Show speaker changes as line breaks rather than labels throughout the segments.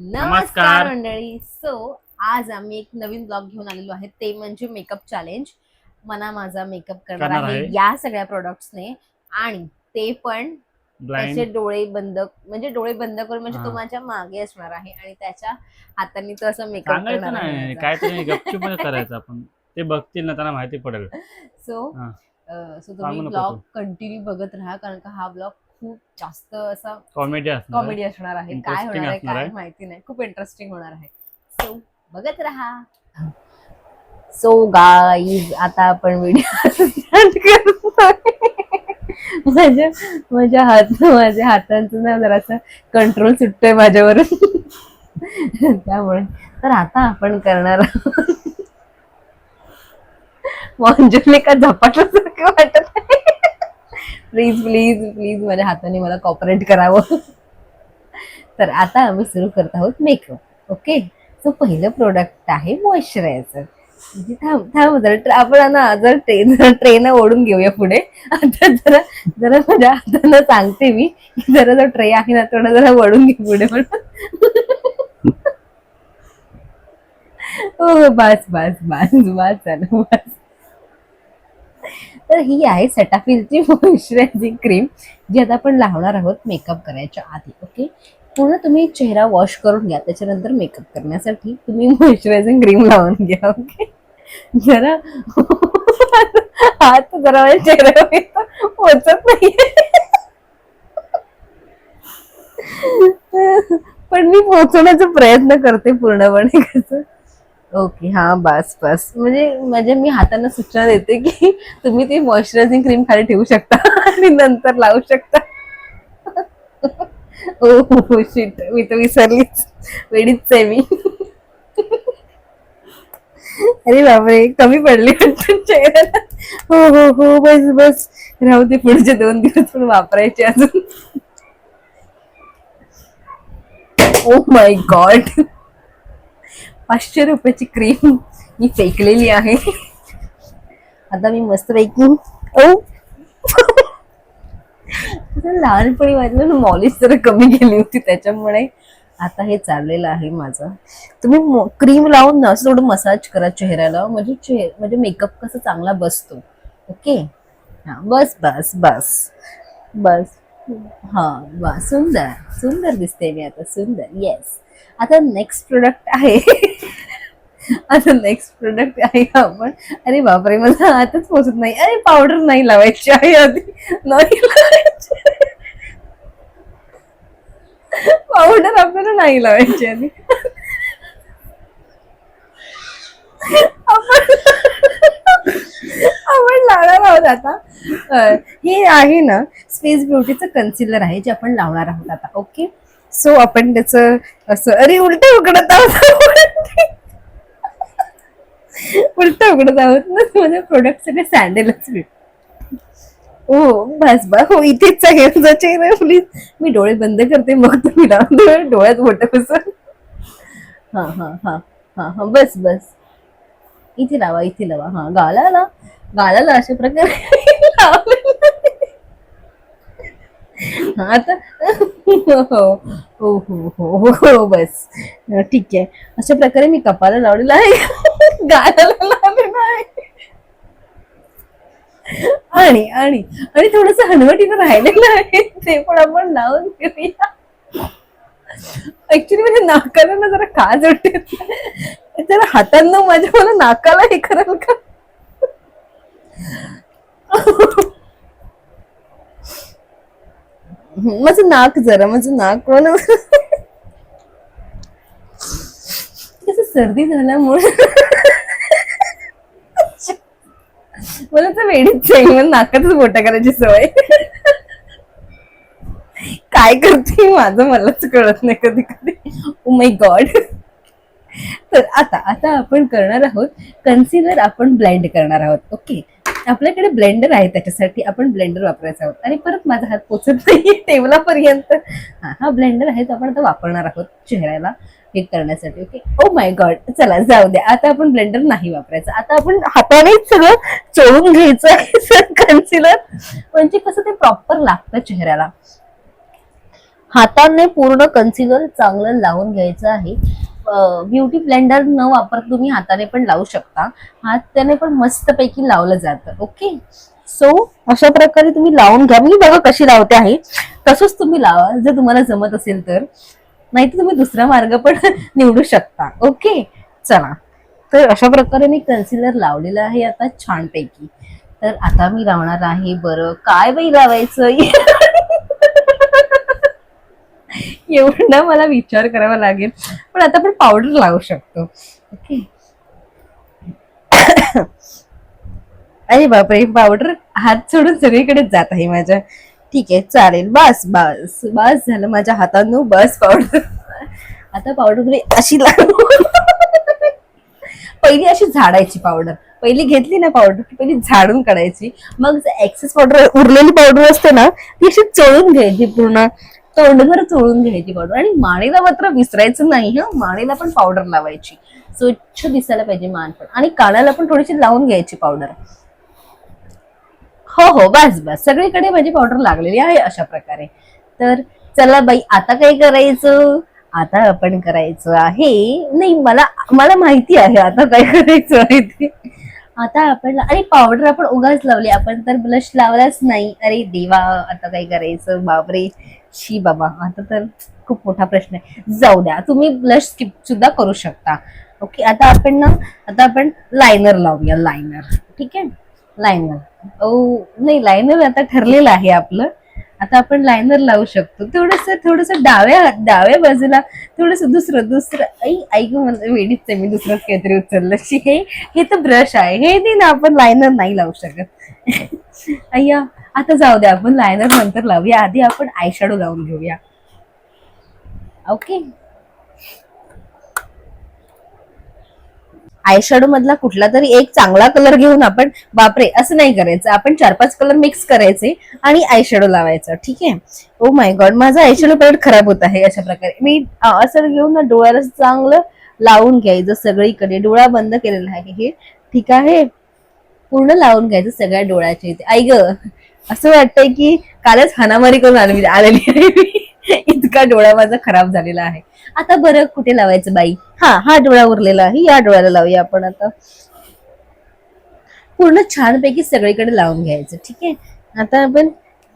नमस्कार मंडळी. आज आम्ही एक नवीन ब्लॉग घेऊन आलेलो आहे, ते म्हणजे मेकअप चॅलेंज. मना माझा मेकअप करणार आहे या सगळ्या प्रोडक्ट्सने, आणि ते पण त्याचे डोळे बंद, म्हणजे डोळे बंद करून, म्हणजे तो माझ्या मागे असणार आहे आणि त्याच्या हातांनी तो असं मेकअप करणार आहे.
काहीतरी गपचूप करायचं आपण, ते बघतील ना, त्यांना माहिती पडेल.
सो तुम्ही ब्लॉग कंटिन्यू बघत राहा, कारण का हा ब्लॉग खूप जास्त असा कॉमेडी असणार आहे. काय होणार आहे काय माहिती नाही, खूप इंटरेस्टिंग होणार आहे. सो बघत राहा. सो गाईज, आता आपण व्हिडिओ स्टार्ट करतो. माझ्या हातांचं ना जरासं कंट्रोल सुटतोय माझ्यावरून. त्यामुळे तर आता आपण करणार आहोत. मंजुले का झपाटल्यासारखं वाटत आहे. प्लीज प्लीज प्लीज माझ्या हाताने मला कॉपरेट करावं. तर आता आम्ही सुरू करत आहोत मेकअप. ओके, सो पहिलं प्रोडक्ट आहे मॉइश्चरायझर. थांब जरा, आपण ना जर ट्रेन ओढून घेऊया पुढे. आता जरा जरा माझ्या हाताने सांगते मी, जरा जो ट्रे आहे ना थोडा जरा वळून घे पुढे म्हणून. हो बस बस बस बस झालं बस. तर ही आहे सेटाफिलची मॉइश्चरायझिंग क्रीम, जी आता आपण लावणार आहोत मेकअप करायच्या आधी. ओके, पूर्ण तुम्ही चेहरा वॉश करून घ्या, त्याच्यानंतर मेकअप करण्यासाठी तुम्ही मॉइश्चरायझिंग क्रीम लावून घ्या. ओके, जरा हात जरा माझ्या चेहऱ्यावर पोचत नाही, पण मी पोचवण्याचा प्रयत्न करते पूर्णपणे. कसं ओके, हा बस बस, म्हणजे मी हातांना सूचना देते की तुम्ही ती मॉइश्चरायझिंग क्रीम खाली ठेवू शकता आणि नंतर लावू शकता. ओ शिट, मी तर विसरलीच, वेडीच आहे मी. अरे बापरे, कमी पडली वाटतं चेहऱ्याला. हो हो हो, बस बस, राहू दे, पुढचे 2 दिवस पण वापरायचे अजून. ओ माय गॉड, 500 रुपयाची क्रीम मी फेकलेली आहे. आता मी मस्त पैकी लहानपणी माझी मॉलिश जरा कमी गेली होती, त्याच्यामुळे आता हे चाललेलं आहे माझं. तुम्ही क्रीम लावून ना असं थोडं मसाज करा चेहऱ्याला, म्हणजे मेकअप कसं चांगला बसतो. ओके, हा बस बस बस बस, हा बस, सुंदर सुंदर दिसते मी आता, सुंदर. येस, आता नेक्स्ट प्रोडक्ट आहे. आता नेक्स्ट प्रोडक्ट आहे आपण, अरे बापरे मला हातच पोचत नाही. अरे पावडर नाही लावायची आहे आधी, नाही लावायची पावडर, आपल्याला नाही लावायची आधी. आपण लावणार आहोत आता. हे आहे ना स्पेस ब्युटीचं कन्सिलर आहे, जे आपण लावणार आहोत आता. ओके, सो आपण त्याचं असं, अरे उलट उघडत आहोत, उलट उघडत आहोत ना, माझ्या प्रोडक्ट सगळे सँडलच भेट. हो बस बस, हो इथेच आहे तुझा चेहरा. प्लीज मी डोळे बंद करते, मग तुम्ही लावून डोळ्यात बोट बसून. हा हा हा हा हा, बस बस, इथे लावा, इथे लावा. हा, गालाला गालाला अशा प्रकारे आता हो हो हो हो हो, बस ठीक आहे. अशा प्रकारे मी कपाला लावलेला आहे, गालाला लावलेला आहे, आणि आणि आणि थोडस हनवटीनं राहिलेलं आहे, ते पण आपण लावून घेऊया. ऍक्च्युली म्हणजे नाकाला ना जरा खाज वाटते, जरा हातांना माझ्या मला नाकाला हे कराल का. माझं नाक कसं सर्दी झाल्यामुळे मला तर वेळीच आहे, मला नाकातच बोटा करायची सवय. काय करते माझं मलाच कळत नाही कधी कधी. Oh my God. तर आता आपण करणार आहोत कन्सिलर, आपण ब्लेंड करणार आहोत. ओके, आपल्याकडे ब्लेंडर आहे, त्याच्यासाठी आपण ब्लेंडर वापरायचा आहोत. आणि परत माझा हात पोचत नाही टेबलापर्यंत. हा ब्लेंडर आहे, तो आपण आता वापरणार आहोत चेहऱ्याला हे करण्यासाठी. ओके, ओ माय गॉड, चला जाऊ द्या, आता आपण ब्लेंडर नाही वापरायचं. आता आपण हातानेच सगळं चोळून घ्यायचं आहे कन्सिलर, म्हणजे कसं ते प्रॉपर लागतं चेहऱ्याला. हाताने पूर्ण कन्सिलर चांगलं लावून घ्यायचं आहे. ब्युटी ब्लेंडर न वापरता तुम्ही हाताने पण लावू शकता. हाताने पण मस्तपैकी लावलं जातं. ओके, सो अशा प्रकारे तुम्ही लावून घ्या. मी बघा कशी लावते आहे, तसंच तुम्ही लावा जर तुम्हाला जमत असेल तर. नाही तर तुम्ही दुसरा मार्ग पण निवडू शकता. ओके, चला. तर अशा प्रकारे मी कन्सिलर लावलेलं आहे आता छानपैकी. तर आता मी लावणार आहे, बरं काय बाई लावायचं एवढा मला विचार करावा लागेल. पण आता आपण पावडर लावू शकतो. ओके. अरे बापरे, पावडर हात सोडून सगळीकडे जात आहे माझ्या. ठीक आहे, चालेल. बस बस बस झालं माझ्या हातानं. बस पावडर. आता पावडर तुम्ही अशी पहिली अशी झाडायची पावडर. पहिली घेतली ना पावडर, पहिली झाडून काढायची. मग एक्सेस पावडर, उरलेली पावडर असते ना, ती अशी चोळून घ्यायची, पूर्ण तोंडभर चोळून घ्यायची पावडर. आणि मानेला मात्र विसरायचं नाही हा, मानेला पण पावडर लावायची. स्वच्छ दिसायला पाहिजे मान पण. आणि कानाला पण थोडीशी लावून घ्यायची पावडर. हो हो, बस बस, सगळीकडे माझी पावडर लागलेली आहे अशा प्रकारे. तर चला बाई, आता काय करायचं? आता आपण करायचं आहे, नाही मला मला माहिती आहे आता काय करायचं आहे ते. आता आपण, आणि पावडर आपण उगाच लावली, आपण तर ब्लश लावलाच नाही. अरे देवा, आता काय करायचं? बापरे, शी बाबा, आता तर खूप मोठा प्रश्न आहे. जाऊ द्या, तुम्ही ब्लश स्किप सुद्धा करू शकता. ओके, आता आपण ना, आता आपण लायनर लावूया. लायनर, ठीक आहे, लायनर. ओ नाही, लायनर आता ठरलेलं आहे आपलं. आता आपण लायनर लावू शकतो. थोडस डाव्या डाव्या बाजूला, थोडस दुसरं ऐक म्हणजे वेडीच आहे मी, दुसरंच काहीतरी उचललं. हे तर ब्रश आहे, हे नाही ना, आपण लायनर नाही लावू शकत. अय्या, आता जाऊ द्या, आपण लायनर नंतर लावूया. आधी आपण आय शॅडो लावून घेऊया. ओके, आयशॅडो मधला कुठला तरी एक चांगला कलर घेऊन आपण, बापरे असं नाही करायचं, आपण 4-5 कलर मिक्स करायचे आणि आयशॅडो लावायचं. ठीक आहे. ओ माय गॉड, माझा आयशॅडो पॅलेट खराब होत आहे. अशा प्रकारे मी असं घेऊन ना डोळ्याला चांगलं लावून घ्यायचं सगळीकडे. डोळा बंद केलेला आहे हे, ठीक आहे. पूर्ण लावून घ्यायचं सगळ्या डोळ्याच्या इथे. आई ग, असं वाटतंय की कालच हाणामारी करून आलेली आहे मी. इतका डोळा माझा खराब झालेला आहे. आता बरं कुठे लावायचं बाई? हा डोळा उरलेला आहे, या डोळ्याला लावूया आपण आता. पूर्ण छानपैकी सगळीकडे लावून घ्यायचं. ठीक आहे. आता आपण,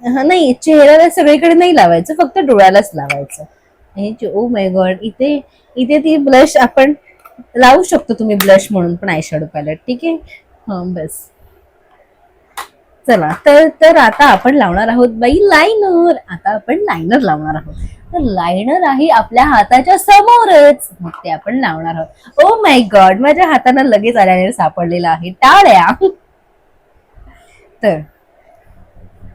नाही, चेहऱ्याला सगळीकडे नाही लावायचं, फक्त डोळ्यालाच लावायचं. ओ माय गॉड, इथे इथे ती ब्लश आपण लावू शकतो, तुम्ही ब्लश म्हणून पण आयशॅडो पॅलेट. ठीक आहे. हा बस, चला. तर आता आपण लावणार आहोत बाई लायनर. आता आपण लायनर लावणार आहोत. तर लायनर आहे आपल्या हाताच्या समोरच, मग ते आपण लावणार आहोत. ओ माय गॉड, माझ्या हाताला लगेच आल्याने सापडलेला आहे. टाळ्या. तर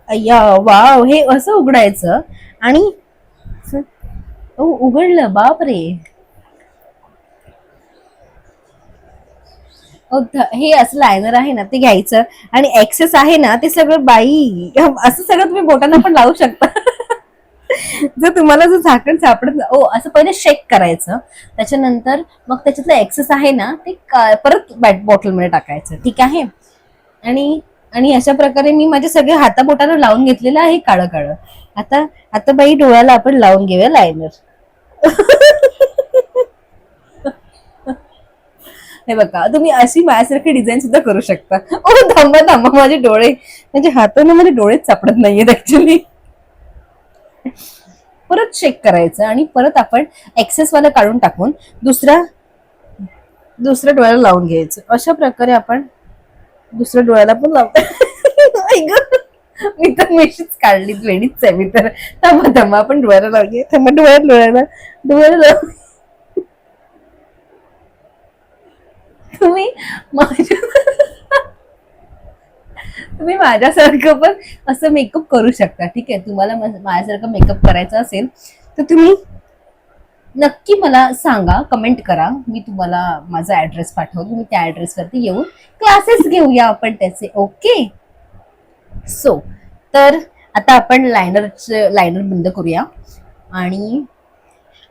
अय्या, वाव, हे असं उघडायचं आणि उघडलं, बापरे. हे असं लायनर आहे ना, ते घ्यायचं आणि एक्सेस आहे ना, ते सगळं बाई असं सगळं तुम्ही बोटांना पण लावू शकता. जर तुम्हाला जर झाकण सापडत, ओ असं पहिले शेक करायचं. त्याच्यानंतर मग त्याच्यातलं एक्सेस आहे ना, ते परत बॉटलमध्ये टाकायचं. ठीक आहे. आणि आणि अशा प्रकारे मी माझ्या सगळ्या हाताबोटाला लावून घेतलेलं आहे काळं काळं. आता आता बाई डोळ्याला आपण लावून घेऊया लायनर. हे बघा, तुम्ही अशी माझ्यासारखी डिझाईन सुद्धा करू शकता. ओ थांबा थांबा, माझे डोळे, म्हणजे हाताने माझे डोळेच सापडत नाहीयेत ऍक्च्युली. परत चेक करायचं आणि परत आपण एक्सेस वाला काढून टाकून दुसऱ्या दुसऱ्या डोळ्याला लावून घ्यायचं. अशा प्रकारे आपण दुसऱ्या डोळ्याला पण लावतो. मी तर मेशीच काढली, वेडीच आहे मी तर. थांबा थांबा, आपण डोळ्याला लावूया. थांबा, डोळ्याला डोळ्याला लाव. तुम्ही माझ्या तुम्ही माझ्यासारखं पण असं मेकअप करू शकता. ठीक आहे. तुम्हाला माझ्यासारखं मेकअप करायचा असेल तर तुम्ही नक्की मला सांगा, कमेंट करा. मी तुम्हाला माझा ऍड्रेस पाठवतो, तुम्ही त्या ऍड्रेसवरती येऊन क्लासेस घेऊया आपण त्याचे. ओके, सो तर आता आपण लायनर बंद करूया. आणि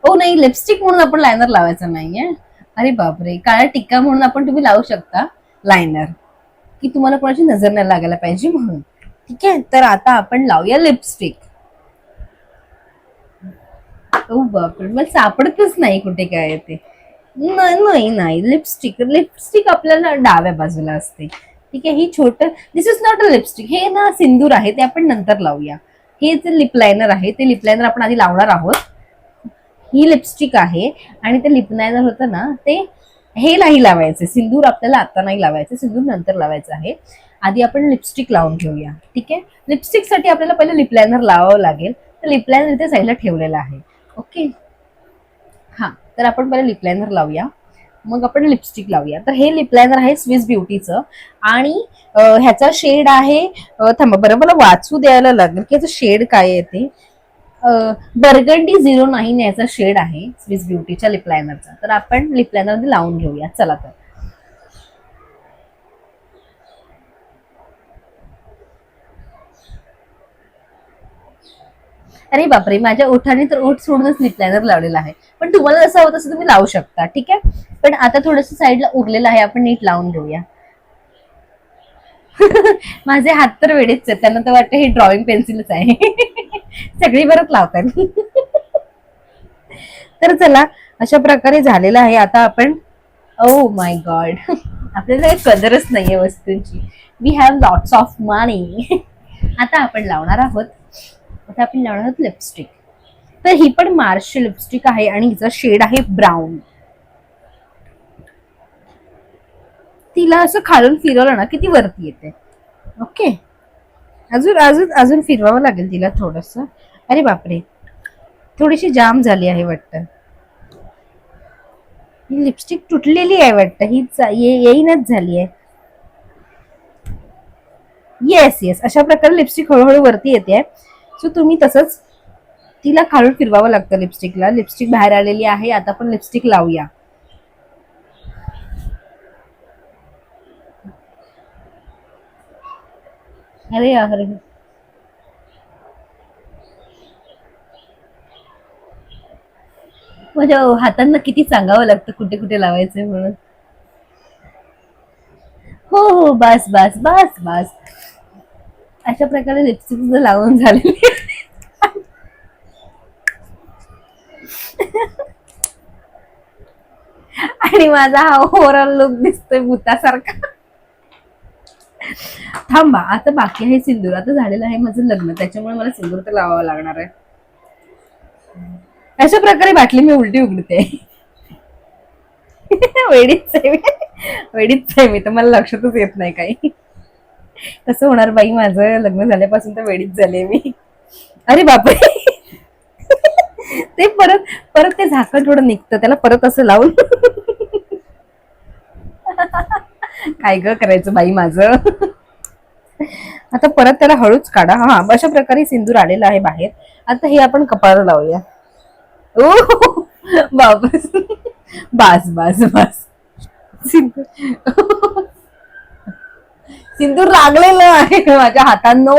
ओ नाही, लिपस्टिक म्हणून आपण लायनर लावायचं नाहीये. अरे बापरे, काळा टिक्का म्हणून आपण तुम्ही लावू शकता लायनर, की तुम्हाला कोणाची नजर नाही लागायला पाहिजे म्हणून. ठीक आहे. तर आता आपण लावूया लिपस्टिक. ओ बापरे, मला सापडतच नाही कुठे काय आहे ते. नाही नाही, लिपस्टिक लिपस्टिक आपल्याला डाव्या बाजूला असते. ठीक आहे, ही छोट, दिस इज नॉट अ लिपस्टिक, हे ना सिंदूर आहे, ते आपण नंतर लावूया. हे जे लिप लायनर आहे ते लिप लायनर आपण आधी लावणार आहोत. ही लिपस्टिक आहे आणि ते लिप लायनर होतं ना ते, हे नाही लावायचं सिंदूर, आपल्याला आता नाही लावायचं सिंदूर, नंतर लावायचं आहे. आधी आपण लिपस्टिक लावून घेऊया. ठीक आहे, लिपस्टिक साठी आपल्याला पहिले लिप लायनर लावावं लागेल. तर लिप लायनर इथे साईडला ठेवलेला आहे. ओके, हा, तर आपण पहिले लिप लायनर लावूया, मग आपण लिपस्टिक लावूया. तर हे लिप लायनर आहे स्विस ब्युटीचं आणि ह्याचा शेड आहे, थांबा बरं मला वाचू द्यायला लागेल की याचं शेड काय आहे ते. बर्गंडी 09 याचा शेड आहे स्विस ब्युटीच्या लिप लायनरचा. तर आपण लिप लायनर मध्ये लावून घेऊया. चला तर, अरे बापरे, माझ्या ओठाने तर ओठ सोडूनच लिप लायनर लावलेला आहे. पण तुम्हाला जसं हवं तसं तुम्ही लावू शकता. ठीक आहे, पण आता थोडस साईडला उरलेलं आहे, आपण नीट लावून घेऊया. माझे हात तर वेळेच आहेत, त्यांना तर वाटतं हे ड्रॉइंग पेन्सिलच आहे. सगळी परत लावतात. तर चला, अशा प्रकारे झालेलं आहे. आता आपण, ओ माय गॉड, आपल्याला काही कदरच नाहीये वस्तूंची. वी हॅव लॉट्स ऑफ मनी. आता आपण लावणार आहोत, आता आपण लावणार आहोत लिपस्टिक. तर ही पण मार्सची लिपस्टिक आहे आणि हिचा शेड आहे ब्राऊन. तिला असं खालून फिरवलं ना की ती वरती येते. ओके, अजून अजून अजून फिरवावं लागेल तिला थोडस. अरे बापरे, थोडीशी जाम झाली आहे वाटतं. ही लिपस्टिक तुटलेली आहे वाटतं, ही येईनच झाली आहे. येस येस, अशा प्रकारे लिपस्टिक हळूहळू वरती येते. सो तुम्ही तसंच तिला खालून फिरवावं लागतं लिपस्टिकला. लिपस्टिक बाहेर आलेली आहे, आता आपण लिपस्टिक लावूया. अरे अरे, माझ्या हातांना किती सांगावं लागतं कुठे कुठे लावायचंय म्हणून. हो हो, बस बस बस बस, अशा प्रकारे लिपस्टिक लावून झालेली. आणि माझा हा ओव्हरऑल लुक दिसतोय भूतासारखा. थांबा, आता बाकी आहे सिंदूर. आता झालेलं आहे माझं लग्न, त्याच्यामुळे मला सिंदूर तर लावावं लागणार आहे. अशा प्रकारे बाटली मी उलटी उघडते. वेडीच आहे मी, वेडीच आहे मी, तर मला लक्षातच येत नाही काही. कसं होणार बाई, माझं लग्न झाल्यापासून तर वेडीच झाले मी. अरे बापरे, ते परत परत ते झाकण थोडं निघतं, त्याला परत असं लावून. काय ग करायचं बाई माझं. आता परत त्याला हळूच काढा. हा, अशा प्रकारे सिंदूर आलेला आहे बाहेर. आता हे आपण कपाळाला लावूया. ओ बापरे, बस बस बस, सिंदूर सिंदूर लागलेलं आहे माझ्या हातांनो,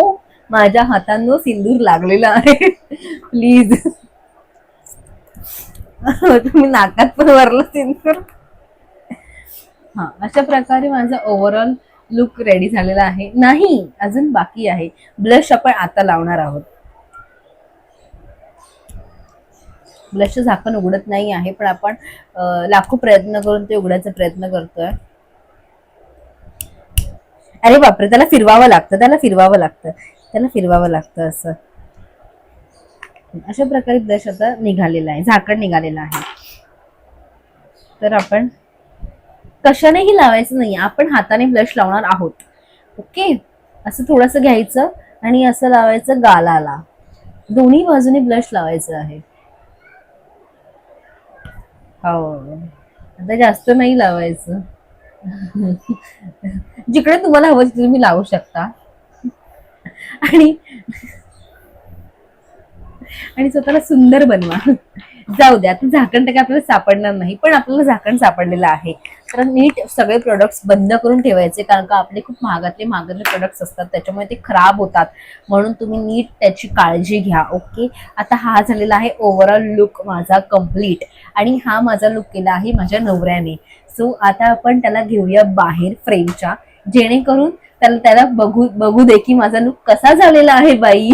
माझ्या हातांनो सिंदूर लागलेलं आहे. प्लीज, तुम्ही नाकात पण वरलं सिंदूर. हा, अशा प्रकारे माझा ओव्हरऑल लुक रेडी झालेला आहे. नाही, अजून बाकी आहे. ब्लश आपण आता लावणार आहोत. ब्लशचं झाकण उघडत नाही आहे, पण आपण लाखो प्रयत्न करून ते उघडायचा प्रयत्न करतोय. अरे बापरे, त्याला फिरवावं लागतं, त्याला फिरवावं लागतं, त्याला फिरवावं लागतं असं. अशा प्रकारे ब्लश आता निघालेला आहे, झाकण निघालेलं आहे. तर आपण कशानेही लावायचं नाही, आपण हाताने ब्लश लावणार आहोत. ओके, असं थोडंसं घ्यायचं आणि असं लावायचं गालाला, दोन्ही बाजूने ब्लश लावायचं आहे. हो, आता जास्त नाही लावायचं. जिकडे तुम्हाला हवं तिथे तुम्ही लावू शकता. आणि आणि स्वतःला सुंदर बनवा. जाऊ द्या, आता झाकण तर काय आपल्याला सापडणार नाही, पण आपल्याला झाकण सापडलेलं आहे. तर नीट सगळे प्रोडक्ट्स बंद करून ठेवायचे, कारण का आपले खूप महागातले प्रोडक्ट्स असतात, त्याच्यामुळे ते खराब होतात. म्हणून तुम्ही नीट त्याची काळजी घ्या. ओके, आता हा झालेला आहे ओव्हरऑल लुक माझा कम्प्लीट, आणि हा माझा लुक केला आहे माझ्या नवऱ्याने. सो आता आपण त्याला घेऊया बाहेर फ्रेमच्या, जेणेकरून त्याला बघू दे की माझा लुक कसा झालेला आहे बाई.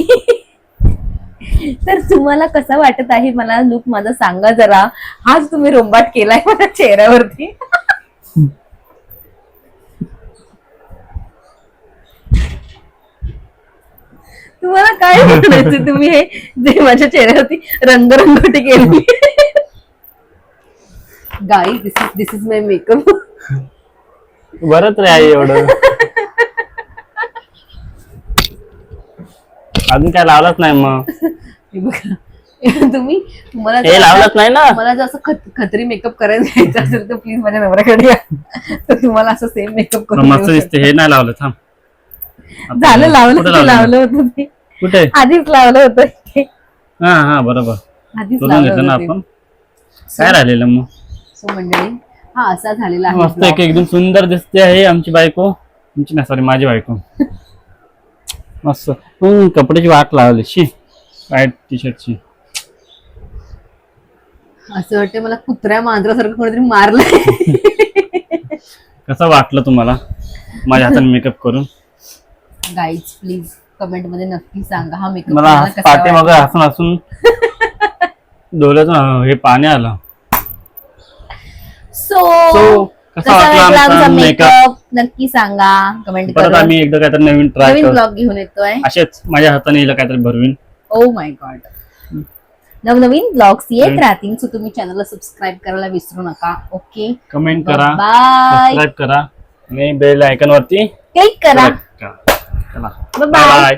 तर तुम्हाला कसा वाटत आहे मला लुक माझा सांगा जरा. हाच तुम्ही रोंबाट केलाय माझ्या चेहऱ्यावरती. तुम्हाला काय म्हणायचं तुम्ही हे जे माझ्या चेहऱ्यावरती रंगरंगोटी केली. Guys this is my makeup.
बरंच रे आई एवढं. अजून काय लावलंच नाही मग.
हे बघा तुम्ही तुम्हाला
हे लावलंच नाही ना.
मला जर असं खत्री मेकअप करायला घ्यायचं असेल तर प्लीज माझ्या नवऱ्याकडे या. तर तुम्हाला असं सेम मेकअप करून
मस्त
देऊ
दिसते. हे नाही लावलं थांब.
शकते. झालं लावलं
कुठं
ते
लावलं?
लावलं होतं ते
कुठे?
आधीच लावलं होतं ते.
हा हा बरोबर.
आधीच
करून
लावलं
घेतलं ना
होतं ते.
आपण. काय राहिलेलं मग?
सो मंडळी हा असा झालेला आहे
मस्त
vlog.
एकदम सुंदर दिसते आहे आमची बायको. आमची नाही सॉरी माझी बायको. मस्त कपड्याची वाट लावली शी व्हाईट टी शर्टची.
असं वाटतं मला कुत्र्या मांजरासारखं कोणीतरी मारलंय.
कसं वाटलं तुम्हाला माझ्या हाताने मेकअप करून?
गाईज प्लीज कमेंट मध्ये नक्की सांगा हा मेकअप
मला पाठीमागं हसून हसून डोळ्यातून हे पाणी आलं.
सो
कसा वाटला आमचा
मेकअप नक्की सांगा कमेंट
परत
करून.
आम्ही एकदा काहीतरी नवीन ट्राय
नवीन
करू.
ब्लॉग घेऊन येतोय.
असेच माझ्या हाताने हिला काहीतरी भरवीन.
Oh my God. नवनवीन ब्लॉग्स येत राहतील सो तुम्ही चॅनलला सबस्क्राईब करायला विसरू नका. ओके
कमेंट करा,
बाय.
सबस्क्राईब करा आणि बेल आयकॉन वरती
क्लिक करा.
चला
बाय.
बाय.